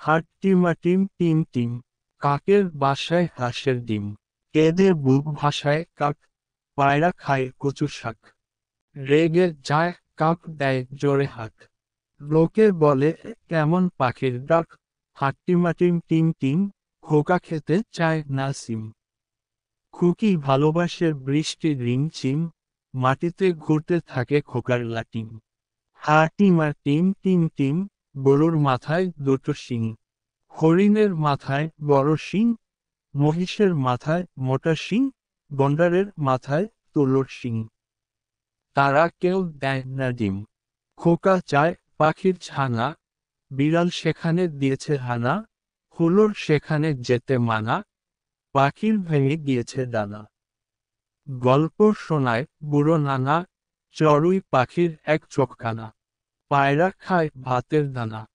হাট্টিমাটিম team team, কাকের বাসায় হাঁসের ডিম। কেঁদে বুক ভাসায় কাক, পায়রা খায় কচু শাক। রেগে যায় কাক, দেয় জোরে হাঁক। লোকে বলে কেমন পাখির ডাক, হাট্টিমাটিম টিম টিম, খোকা খেতে চায় না সিম। খুকি ভালোবাসে বৃষ্টি রিমঝিম, মাটিতে ঘুরতে থাকে খোকার লাটিম। হাটিমা টিম টিম টিম, গরুর মাথায় দুটো শিং। হরিণের মাথায় বড় শিং, মহিষের মাথায় মোটা শিং, গন্ডারের মাথায় তুলোর শিং। তারা কেউ দেয় না ডিম। খোকা চায় পাখির ছানা, বিড়াল সেখানে দিয়েছে হানা। হুলোর সেখানে যেতে মানা, পাখির ভেঙে গিয়েছে ডানা। গল্প শোনায় বুড়ো নানা, চড়ুই পাখির এক চোখখানা। পায়রা খায় ভাতের দানা।